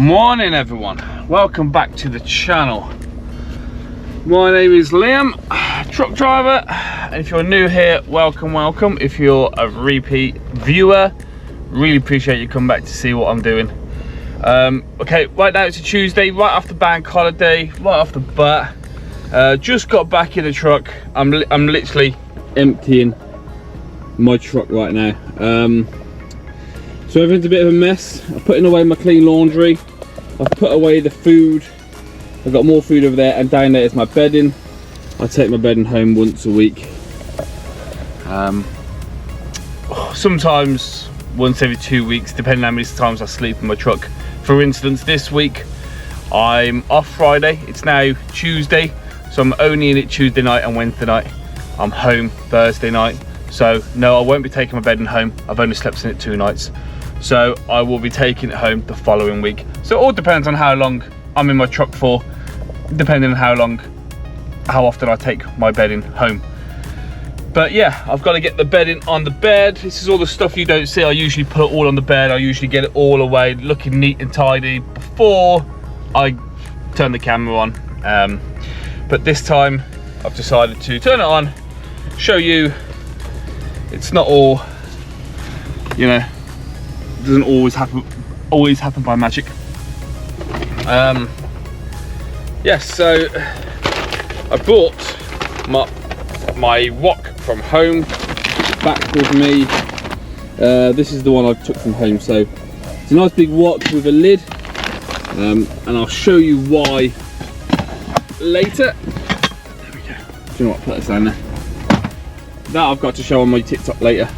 Morning everyone, welcome back to the channel. My name is Liam, truck driver, and if you're new here, welcome. If you're a repeat viewer, really appreciate you coming back to see what I'm doing. Okay, right now it's a Tuesday, right after bank holiday, right off the bat. Just got back in the truck. I'm literally emptying my truck right now. So everything's a bit of a mess. I'm putting away my clean laundry. I've put away the food. I've got more food over there, and down there is my bedding. I take my bedding home once a week. Sometimes once every 2 weeks, depending on how many times I sleep in my truck. For instance, this week I'm off Friday. It's now Tuesday, so I'm only in it Tuesday night and Wednesday night. I'm home Thursday night. So no, I won't be taking my bedding home. I've only slept in it 2 nights. So I will be taking it home the following week. So it all depends on how long I'm in my truck for, depending on how often I take my bedding home. But yeah, I've got to get the bedding on the bed. This is all the stuff you don't see. I usually put it all on the bed. I usually get it all away, looking neat and tidy before I turn the camera on. But this time I've decided to turn it on, show you it's not all, you know, doesn't always happen by magic. Yes, so I brought my wok from home back with me. This is the one I took from home, so it's a nice big wok with a lid, and I'll show you why later. There we go. Do you know what, put this down there. That I've got to show on my TikTok later.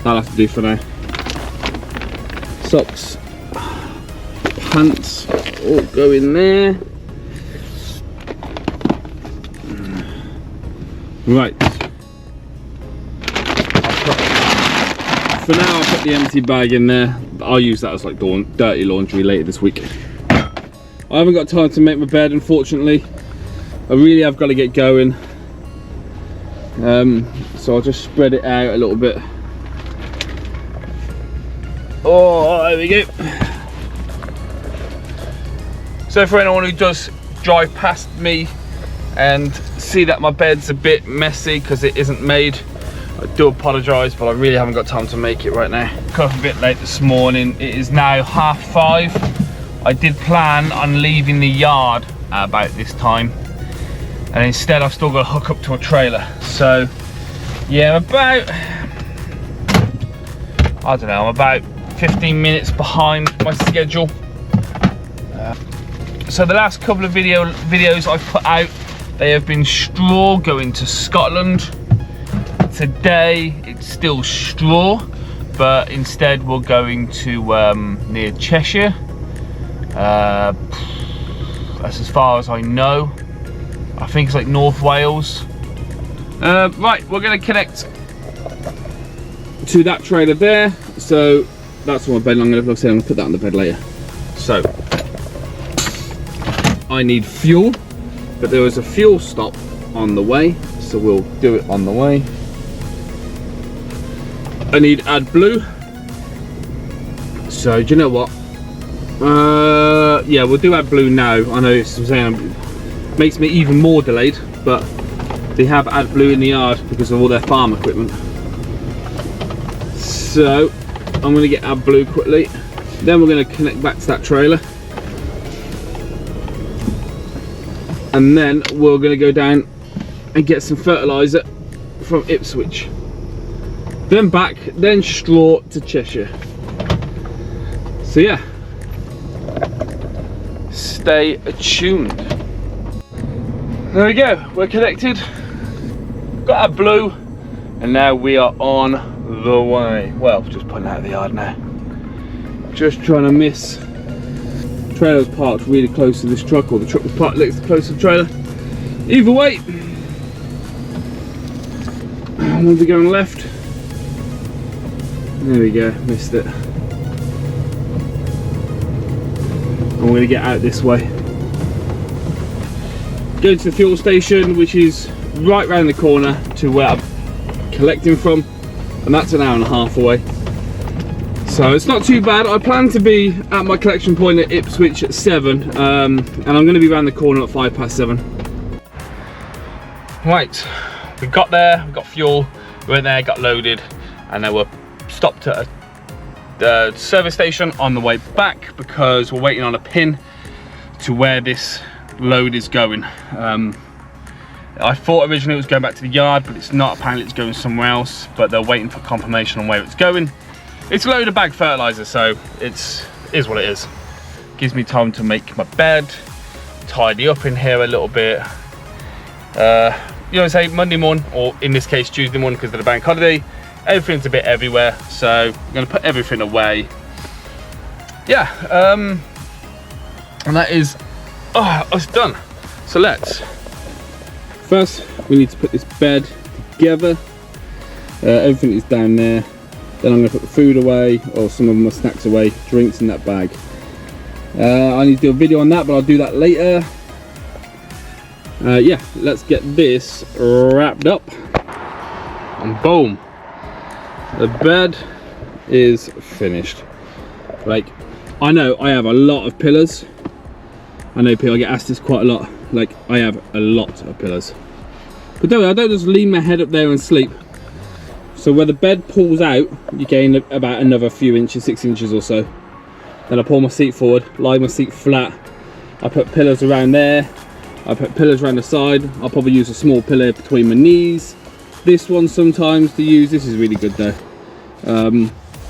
That'll have to do for now. Socks, pants, all go in there. Right. For now, I'll put the empty bag in there. I'll use that as like dirty laundry later this week. I haven't got time to make my bed, unfortunately. I really have got to get going. So I'll just spread it out a little bit. Oh, there we go. So for anyone who does drive past me and see that my bed's a bit messy because it isn't made, I do apologise, but I really haven't got time to make it right now. Got up a bit late this morning. It is now 5:30. I did plan on leaving the yard at about this time, and instead I've still got to hook up to a trailer. So yeah, I'm about 15 minutes behind my schedule. So the last couple of videos I've put out, they have been straw going to Scotland. Today it's still straw, but instead we're going to near Cheshire. That's as far as I know. I think it's like North Wales. Right, we're going to connect to that trailer there. So that's my bed. I'm going to put that on the bed later. So I need fuel, but there was a fuel stop on the way, so we'll do it on the way. I need AdBlue. So do you know what? Yeah, we'll do AdBlue now. I know it's saying makes me even more delayed, but they have AdBlue in the yard because of all their farm equipment. So I'm going to get AdBlue quickly, then we're going to connect back to that trailer, and then we're going to go down and get some fertilizer from Ipswich, then back, then straw to Cheshire. So yeah, stay tuned. There we go, we're connected, got AdBlue, and now we are on the way. Well, just pulling out of the yard now. Just trying to miss. The trailer was parked really close to this truck, or the truck was parked a little close to the trailer. Either way, I'm going to be going left. There we go, missed it. I'm going to get out this way. Go to the fuel station, which is right round the corner to where I'm collecting from, and that's an hour and a half away. So it's not too bad. I plan to be at my collection point at Ipswich at 7, and I'm going to be around the corner at 7:05. Right, we got there, we got fuel, we went there, got loaded, and then we're stopped at the service station on the way back because we're waiting on a pin to where this load is going. I thought originally it was going back to the yard, but it's not. Apparently it's going somewhere else, but they're waiting for confirmation on where it's going. It's a load of bag fertilizer, so it is what it is. Gives me time to make my bed, tidy up in here a little bit. You know, say Monday morning, or in this case Tuesday morning because of the bank holiday, everything's a bit everywhere, so I'm going to put everything away. Yeah, and that is us done. So first we need to put this bed together. Everything is down there. Then I'm going to put the food away, or some of my snacks away, drinks in that bag. I need to do a video on that, but I'll do that later. Yeah, let's get this wrapped up. And boom, the bed is finished. Like, I know I have a lot of pillars. I know people get asked this quite a lot. Like, I have a lot of pillars. But don't worry, I don't just lean my head up there and sleep. So where the bed pulls out, you gain about another few inches, 6 inches or so. Then I pull my seat forward, lie my seat flat. I put pillars around there. I put pillars around the side. I'll probably use a small pillar between my knees. This one sometimes to use. This is really good though.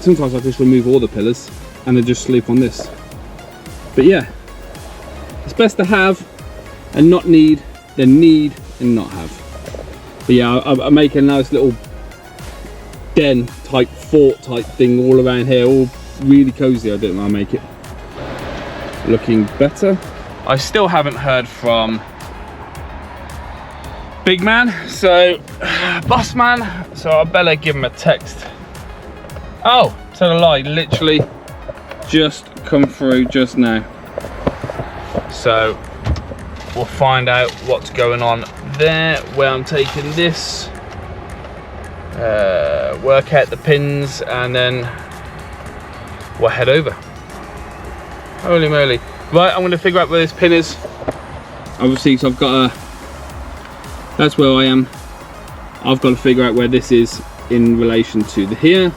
Sometimes I just remove all the pillars and then just sleep on this. But yeah, it's best to have and not need than need and not have. But yeah, I make a nice little den type fort type thing all around here, all really cozy. I don't know, I make it looking better. I still haven't heard from Big Man, so Boss Man, so I better give him a text. Oh, tell a lie, literally just come through just now. So we'll find out what's going on there, where I'm taking this, work out the pins, and then we'll head over. Holy moly. Right, I'm going to figure out where this pin is. Obviously, so I've got that's where I am. I've got to figure out where this is in relation to the here.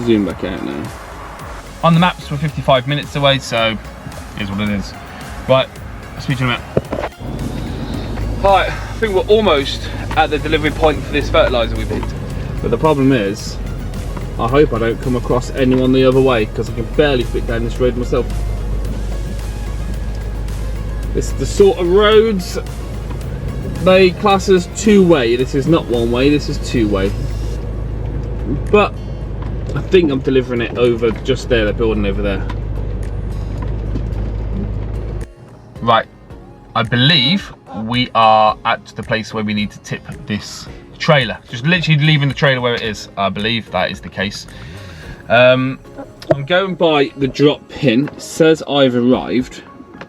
Zoom back out now. On the maps, we're 55 minutes away, so here's what it is. Right, I'll speak to you in a minute. Right, I think we're almost at the delivery point for this fertilizer we picked. But the problem is, I hope I don't come across anyone the other way, because I can barely fit down this road myself. This is the sort of roads they class as two-way. This is not one-way, this is two-way. But I think I'm delivering it over just there, they're building over there. Right, I believe we are at the place where we need to tip this trailer. Just literally leaving the trailer where it is. I believe that is the case. I'm going by the drop pin. It says I've arrived.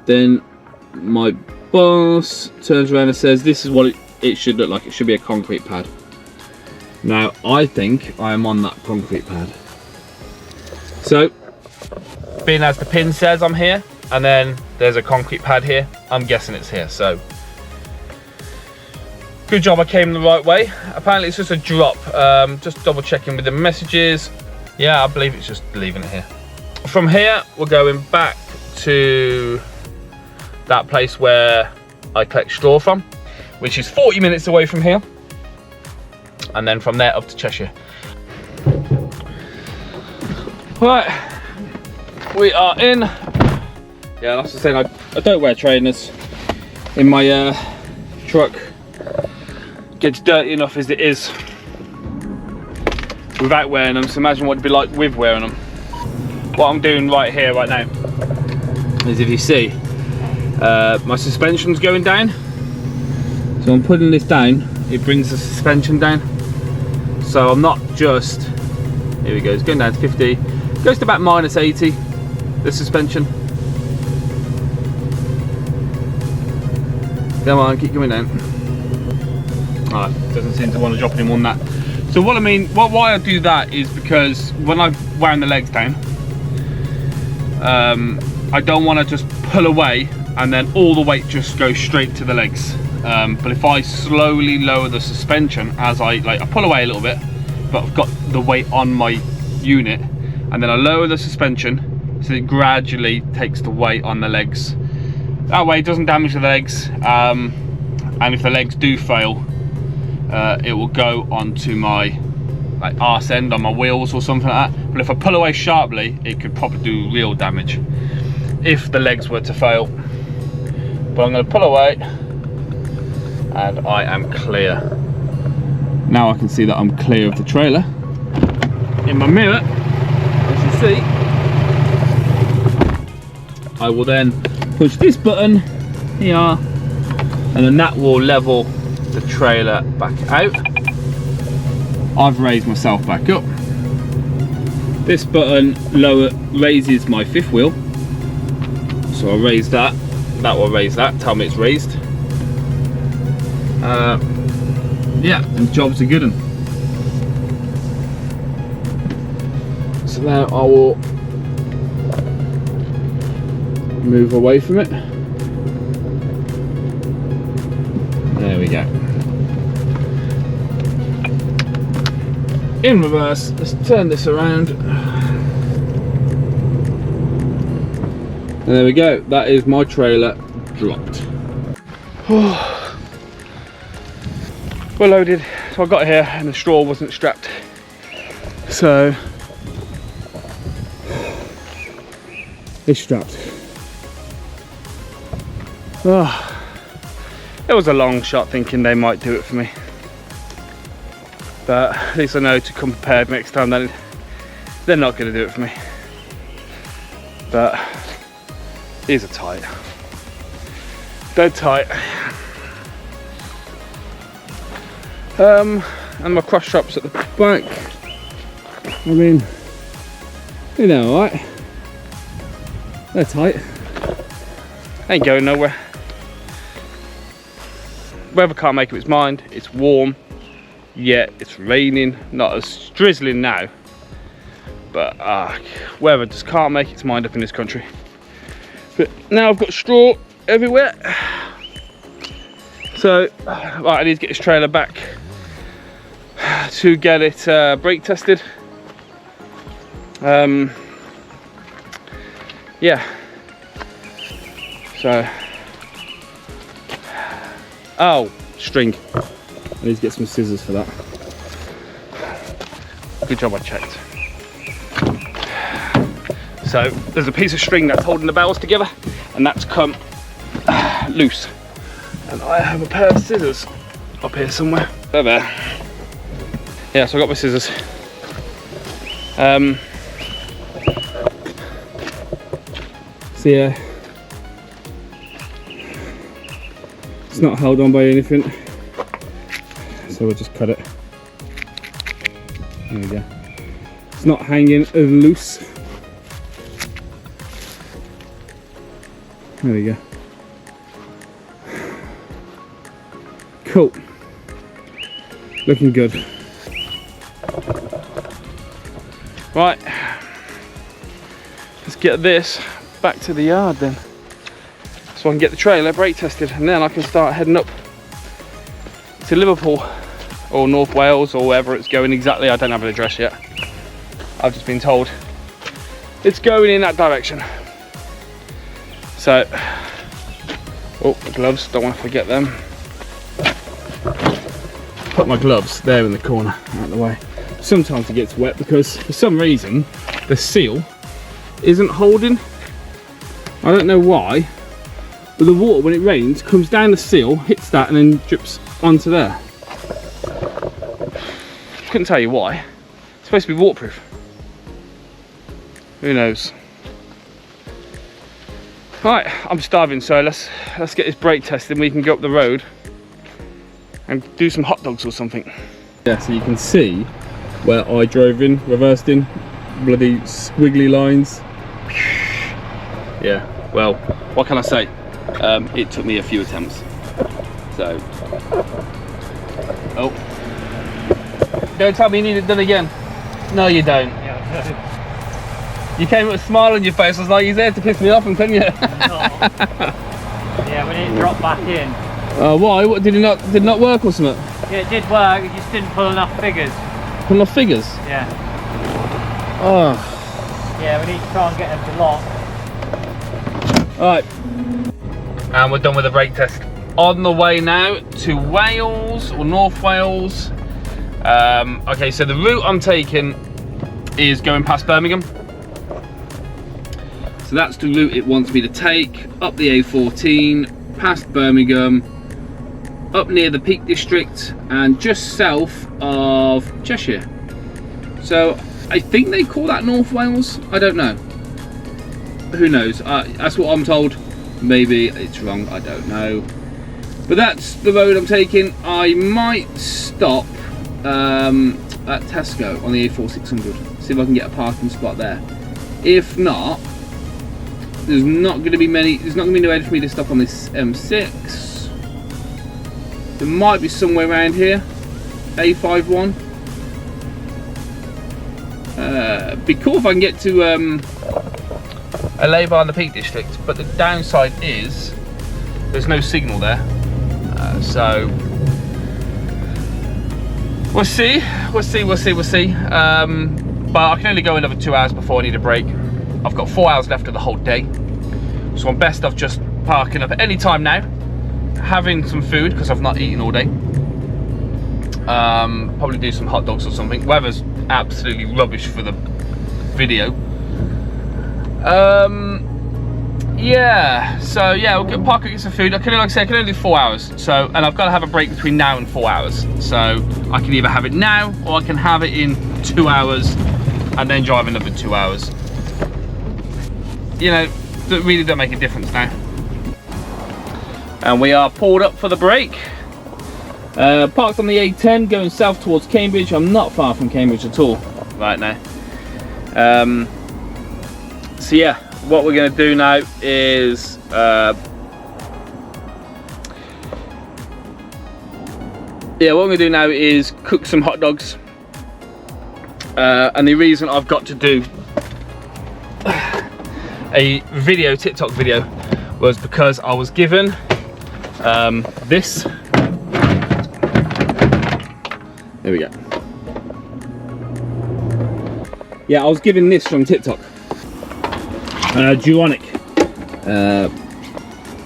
Then my boss turns around and says this is what it should look like. It should be a concrete pad. Now I think I am on that concrete pad. So being as the pin says I'm here, and then there's a concrete pad here, I'm guessing it's here. So good job I came the right way. Apparently it's just a drop. Just double checking with the messages. Yeah, I believe it's just leaving it here. From here we're going back to that place where I collect straw from, which is 40 minutes away from here, and then from there up to Cheshire. Right, we are in. Yeah, that's the thing, I don't wear trainers in my truck. Gets dirty enough as it is without wearing them, so imagine what it'd be like with wearing them. What I'm doing right here, right now, is if you see, my suspension's going down. So I'm putting this down, it brings the suspension down. So I'm not just, here we go, it's going down to 50, goes to about -80, the suspension. Come on, keep coming down. Alright, doesn't seem to want to drop any more than that. So what I mean, why I do that is because when I wound the legs down, I don't want to just pull away and then all the weight just goes straight to the legs. But if I slowly lower the suspension as I pull away a little bit, but I've got the weight on my unit, and then I lower the suspension so it gradually takes the weight on the legs. That way it doesn't damage the legs, and if the legs do fail, it will go onto my arse end on my wheels or something like that. But if I pull away sharply, it could probably do real damage if the legs were to fail. But I'm going to pull away and I am clear. Now I can see that I'm clear of the trailer. In my mirror, as you see, I will then push this button here, and then that will level the trailer back out. I've raised myself back up. This button raises my fifth wheel, so I'll raise that. That will raise that, tell me it's raised. Yeah, and job's a good one. So now I will move away from it. There we go. In reverse, let's turn this around. And there we go, that is my trailer dropped. We're loaded, so I got here and the straw wasn't strapped. So it's strapped. Oh, it was a long shot thinking they might do it for me. But at least I know to come prepared next time that they're not going to do it for me. But these are tight. Dead tight. And my cross straps at the back. I mean, you know, alright. They're tight. Ain't going nowhere. Weather can't make up its mind. It's warm. Yeah, it's raining. Not as drizzling now. But weather just can't make its mind up in this country. But now I've got straw everywhere. So, right, I need to get this trailer back to get it brake tested. Yeah. So, oh, string. I need to get some scissors for that. Good job I checked. So there's a piece of string that's holding the bells together, and that's come loose. And I have a pair of scissors up here somewhere. They're there. Yeah, so I got my scissors. So yeah, it's not held on by anything, so we'll just cut it. There we go. It's not hanging loose. There we go. Cool. Looking good. Right. Let's get this back to the yard then, so I can get the trailer brake tested, and then I can start heading up to Liverpool or North Wales or wherever it's going exactly. I don't have an address yet. I've just been told it's going in that direction. So, oh, the gloves, don't want to forget them. Put my gloves there in the corner, out of the way. Sometimes it gets wet because for some reason the seal isn't holding. I don't know why, but the water when it rains comes down the seal, hits that, and then drips onto there. Couldn't tell you why. It's supposed to be waterproof. Who knows? Right, I'm starving, so let's get this brake tested and we can go up the road and do some hot dogs or something. Yeah, so you can see where I drove in, reversed in, bloody squiggly lines. Yeah, well, what can I say? It took me a few attempts. So, oh. Don't tell me you need it done again. No, you don't. You came with a smile on your face. I was like, he's there to piss me off, and couldn't you? Yeah, we didn't drop back in. Why? What, did it not work or something? Yeah, it did work, it just didn't pull enough figures. Pull enough figures? Yeah. Oh. Yeah, we need to try and get them to lock. Alright. And we're done with the brake test. On the way now to Wales, or North Wales. Okay, so the route I'm taking is going past Birmingham. So that's the route it wants me to take, up the A14, past Birmingham, up near the Peak District, and just south of Cheshire. So I think they call that North Wales. I don't know. Who knows? That's what I'm told. Maybe it's wrong. I don't know. But that's the road I'm taking. I might stop at Tesco on the A4600. See if I can get a parking spot there. If not, there's not going to be many. There's not going to be no way for me to stop on this M6. There might be somewhere around here. A51. Be cool if I can get to a lay-by in the Peak District, but the downside is there's no signal there. So we'll see. But I can only go another 2 hours before I need a break. I've got 4 hours left of the whole day, so I'm best off just parking up at any time now, having some food because I've not eaten all day. Probably do some hot dogs or something. Weather's absolutely rubbish for the video. Yeah, so yeah, we'll park and get some food. Like I say, I can only do 4 hours, so, and I've got to have a break between now and 4 hours. So I can either have it now, or I can have it in 2 hours and then drive another 2 hours. You know, that really don't make a difference now. And we are pulled up for the break. Parked on the A10 going south towards Cambridge. I'm not far from Cambridge at all right now. So yeah, what we're going to do now is what I'm going to do now is cook some hot dogs. And the reason I've got to do a video, TikTok video, was because I was given this. There we go. Yeah, I was given this from TikTok. Duonic.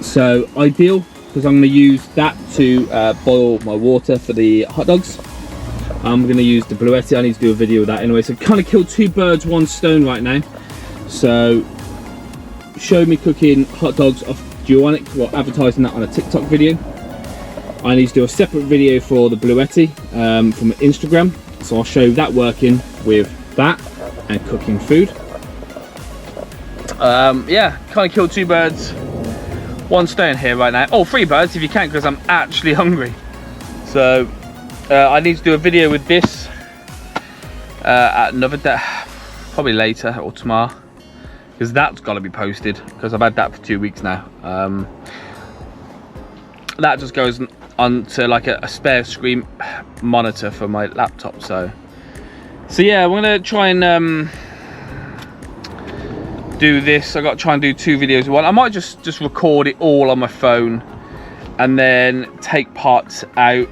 So ideal, because I'm going to use that to boil my water for the hot dogs. I'm going to use the Bluetti. I need to do a video of that anyway. So kind of kill two birds, one stone right now. So show me cooking hot dogs off Duonic, while advertising that on a TikTok video. I need to do a separate video for the Bluetti from Instagram. So I'll show that working with that and cooking food. Yeah, kind of kill two birds, one stone here right now. Oh, 3 birds if you can, because I'm actually hungry. So I need to do a video with this at another day, probably later or tomorrow, because that's got to be posted, because I've had that for 2 weeks now. That just goes onto like a spare screen monitor for my laptop. So yeah, we're gonna try and do this. I got to try and do 2 videos in one. I might just record it all on my phone and then take parts out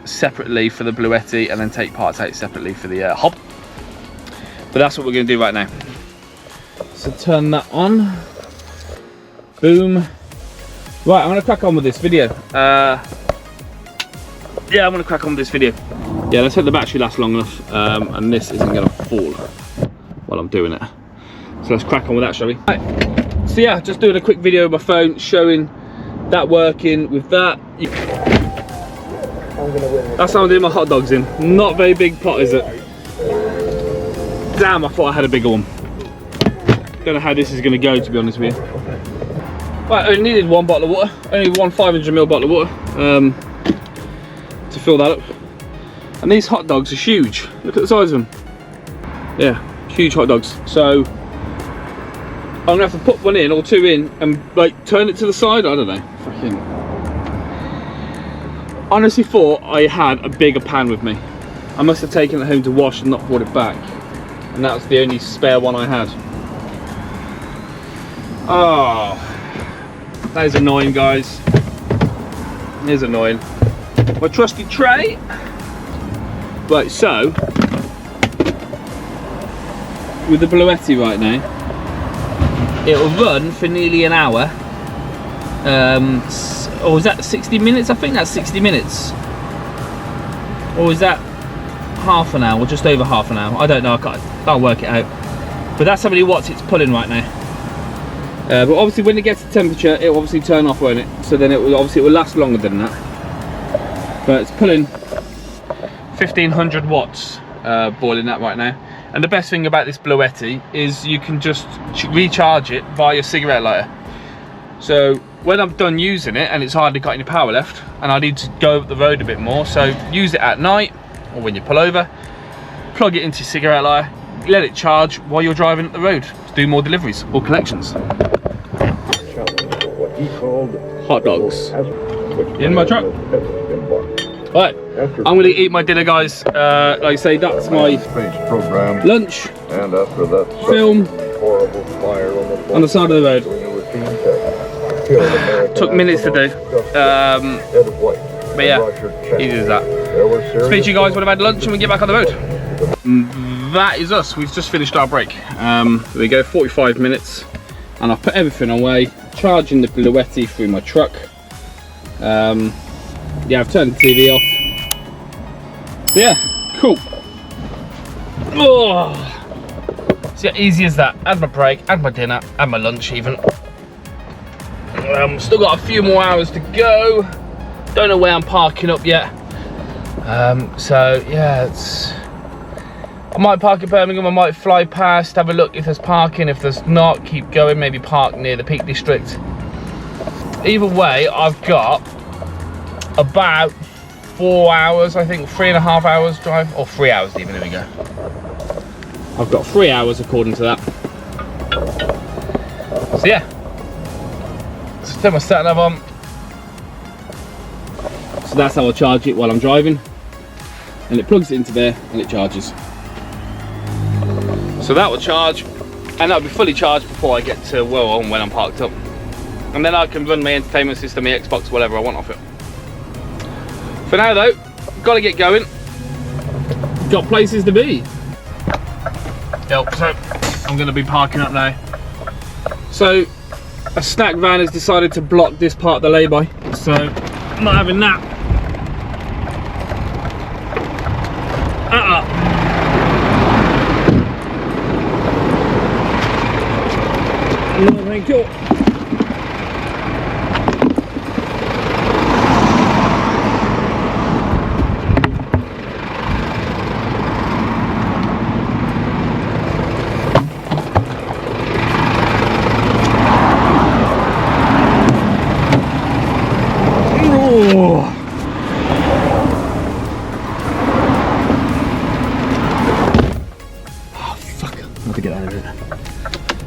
separately for the Bluetti, and then take parts out separately for the hob. But that's what we're going to do right now. So turn that on. Boom. Right, I'm going to crack on with this video. Yeah, I'm going to crack on with this video. Yeah, let's hope the battery lasts long enough, and this isn't going to fall while I'm doing it. So let's crack on with that, shall we? Right. So yeah, just doing a quick video with my phone, showing that working with that. That's how I'm doing my hot dogs in. Not very big pot, is it? Damn, I thought I had a bigger one. Don't know how this is going to go, to be honest with you. Right, I only needed 1 bottle of water. Only one 500ml bottle of water to fill that up. And these hot dogs are huge. Look at the size of them. Yeah, huge hot dogs. So I'm gonna have to put 1 in or 2 in and like turn it to the side. I don't know. Fucking. Honestly thought I had a bigger pan with me. I must have taken it home to wash and not brought it back. And that was the only spare one I had. Oh, that is annoying, guys. It is annoying. My trusty tray. Right, so with the Bluetti right now, it'll run for nearly an hour. Or is that 60 minutes? I think that's 60 minutes. Or is that half an hour, or just over half an hour? I don't know, I can't work it out. But that's how many watts it's pulling right now. But obviously when it gets to temperature, it'll obviously turn off, won't it? So then it will last longer than that. But it's pulling 1500 watts, boiling that right now. And the best thing about this Bluetti is you can just recharge it by your cigarette lighter. So when I'm done using it and it's hardly got any power left and I need to go up the road a bit more, so use it at night or when you pull over, plug it into your cigarette lighter, let it charge while you're driving up the road to do more deliveries or collections. What he called hot dogs in my truck. Right, I'm going to eat my dinner, guys. Like I say, that's my program. Lunch. And after that, film horrible fire on the side of the road. Took minutes to do. But yeah, easy as that. Speak to you guys when I've had lunch and we get back on the road. That is us. We've just finished our break. There we go, 45 minutes. And I've put everything away. Charging the Bluetti through my truck. Yeah, I've turned the TV off. So yeah, cool. Oh. So yeah, easy as that. Had my break, had my dinner, had my lunch even. Still got a few more hours to go. Don't know where I'm parking up yet. So yeah, I might park at Birmingham, I might fly past, have a look if there's parking. If there's not, keep going, maybe park near the Peak District. Either way, I've got about 4 hours, I think, 3.5 hours drive, or 3 hours even, there we go. I've got 3 hours according to that. So yeah, let's turn my sat nav on. So that's how I'll charge it while I'm driving. And it plugs it into there and it charges. So that will charge, and that'll be fully charged before I get to when I'm parked up. And then I can run my entertainment system, my Xbox, whatever I want off it. For now though, gotta get going. Got places to be. Yep, so I'm gonna be parking up now. So a snack van has decided to block this part of the lay-by, so I'm not having that. No, thank you.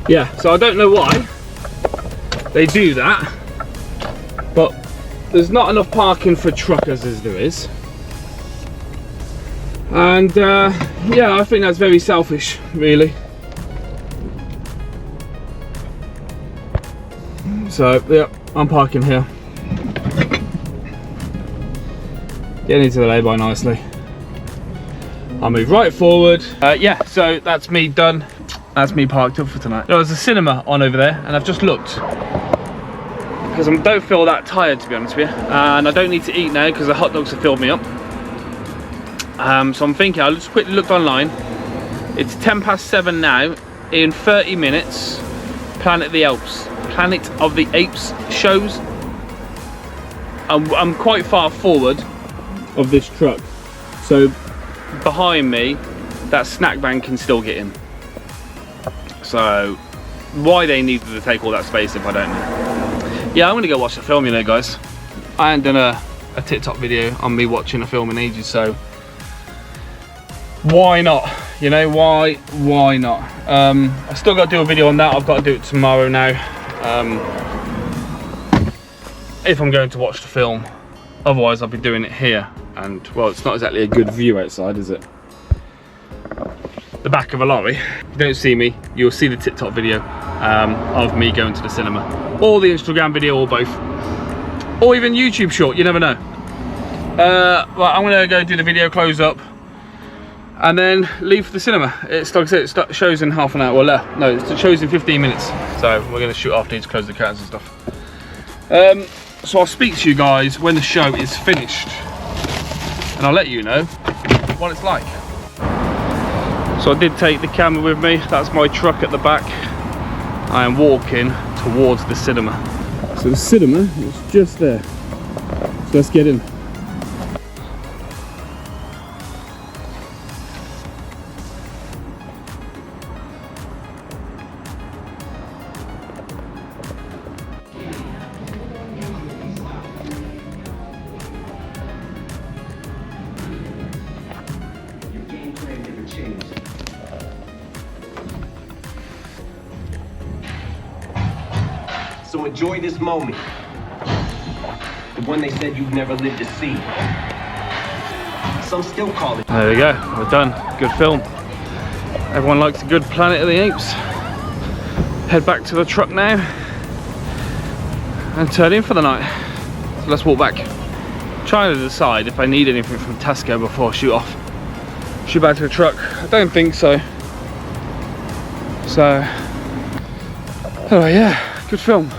Yeah, so I don't know why they do that, but there's not enough parking for truckers as there is. And yeah, I think that's very selfish, really. So yeah, I'm parking here. Getting into the lay-by nicely. I'll move right forward. Yeah, so that's me done. That's me parked up for tonight. There's a cinema on over there, and I've just looked because I don't feel that tired, to be honest with you, and I don't need to eat now because the hot dogs have filled me up. So I'm thinking, I just quickly looked online. It's 7:10 now. In 30 minutes, Planet of the Apes shows. I'm quite far forward of this truck, so behind me, that snack van can still get in. So why they needed to take all that space if I don't know. Yeah, I'm gonna go watch the film, you know, guys. I ain't done a TikTok video on me watching a film in ages, so why not? You know, why not? I still got to do a video on that. I've got to do it tomorrow now, if I'm going to watch the film. Otherwise I'll be doing it here, and well, it's not exactly a good view outside, is it? the back of a lorry. If you don't see me, you'll see the TikTok video of me going to the cinema, or the Instagram video, or both, or even YouTube short, you never know. Right, I'm gonna go do the video close up and then leave for the cinema. It's like I said, it shows in half an hour, well no, it shows in 15 minutes. So we're gonna shoot after to close the curtains and stuff. So I'll speak to you guys when the show is finished, and I'll let you know what it's like. So I did take the camera with me. That's my truck at the back. I am walking towards the cinema. So the cinema is just there. So let's get in. So enjoy this moment, the one they said you'd never live to see. Some still call it. There we go, we're done. Good film. Everyone likes a good Planet of the Apes. Head back to the truck now and turn in for the night. So let's walk back. Trying to decide if I need anything from Tesco before I shoot off. Shoot back to the truck. I don't think so. So anyway, yeah, good film.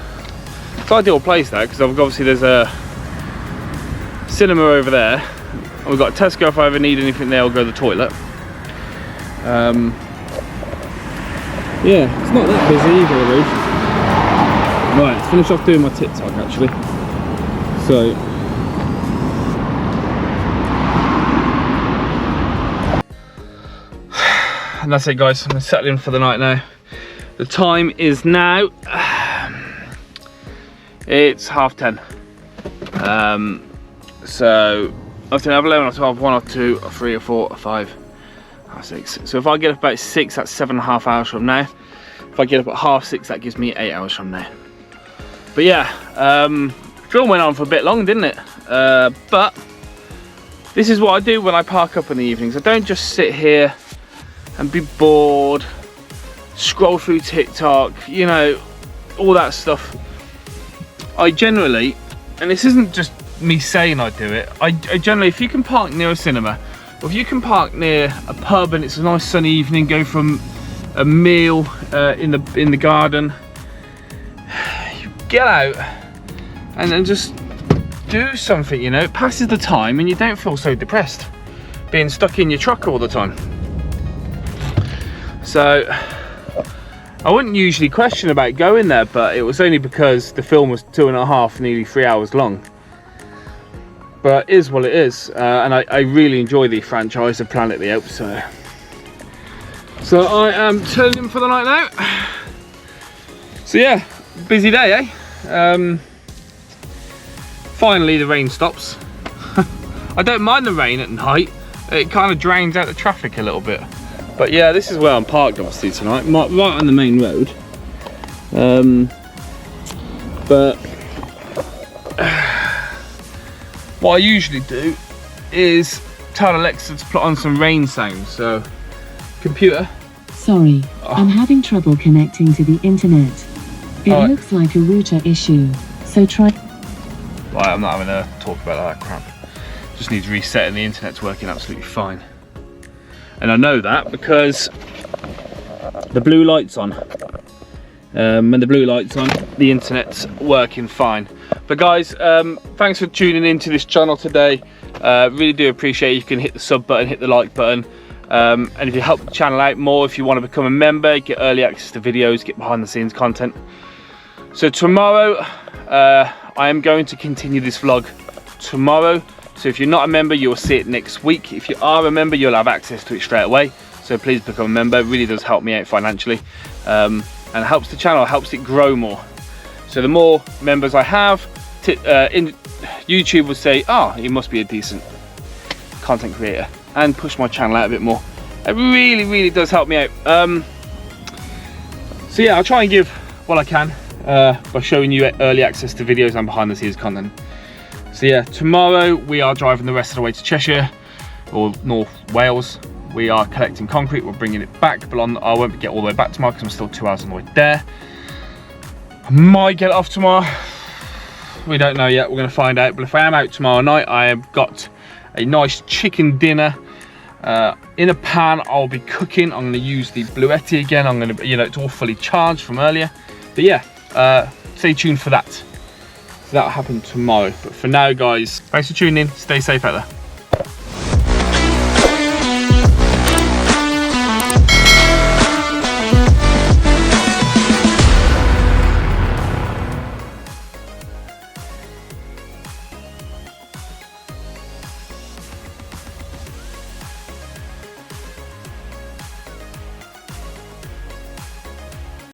It's an ideal place though, because obviously there's a cinema over there. And we've got Tesco if I ever need anything there, I'll go to the toilet. Yeah, it's not that busy either, really. Right, let's finish off doing my TikTok actually. So and that's it guys, I'm gonna settle in for the night now. The time is now it's 10:30. So I've done 11 or 12, 1 or 2 or 3 or 4 or 5 or 6. So if I get up about 6, that's 7.5 hours from now. If I get up at 6:30, that gives me 8 hours from now. But yeah, film went on for a bit long, didn't it? But this is what I do when I park up in the evenings. I don't just sit here and be bored, scroll through TikTok, you know, all that stuff. I generally, and this isn't just me saying I do it, I generally, if you can park near a cinema, or if you can park near a pub and it's a nice sunny evening, go from a meal in the garden, you get out and then just do something, you know, it passes the time and you don't feel so depressed being stuck in your truck all the time. So I wouldn't usually question about going there, but it was only because the film was 2.5, nearly 3 hours long. But it is what it is, and I really enjoy the franchise of Planet of the Apes. So I am turning in for the night now. So yeah, busy day, eh? Finally the rain stops. I don't mind the rain at night. It kind of drowns out the traffic a little bit. But yeah, this is where I'm parked obviously tonight, right on the main road. But what I usually do is tell Alexa to put on some rain sounds. So, computer. Sorry, I'm having trouble connecting to the internet. It looks like a router issue, so try. Right, I'm not having a talk about that crap. Just needs resetting, the internet's working absolutely fine. And I know that because the blue light's on. When the blue light's on, the internet's working fine. But guys, thanks for tuning into this channel today. Really do appreciate it. You can hit the sub button, hit the like button. And if you help the channel out more, if you want to become a member, get early access to videos, get behind the scenes content. So tomorrow, I am going to continue this vlog tomorrow. So if you're not a member, you'll see it next week. If you are a member, you'll have access to it straight away. So please become a member. It really does help me out financially. And helps the channel, helps it grow more. So the more members I have, YouTube will say, oh, you must be a decent content creator, and push my channel out a bit more. It really, really does help me out. So yeah, I'll try and give what I can by showing you early access to videos and behind the scenes content. So yeah, tomorrow we are driving the rest of the way to Cheshire, or North Wales, we are collecting concrete, we're bringing it back, but I won't get all the way back tomorrow because I'm still 2 hours on the way there. I might get it off tomorrow. We don't know yet, we're gonna find out. But if I am out tomorrow night, I have got a nice chicken dinner in a pan. I'll be cooking. I'm gonna use the Bluetti again. I'm gonna, you know, it's all fully charged from earlier. But yeah, stay tuned for that. So that'll happen tomorrow. But for now, guys, thanks for tuning in. Stay safe out there.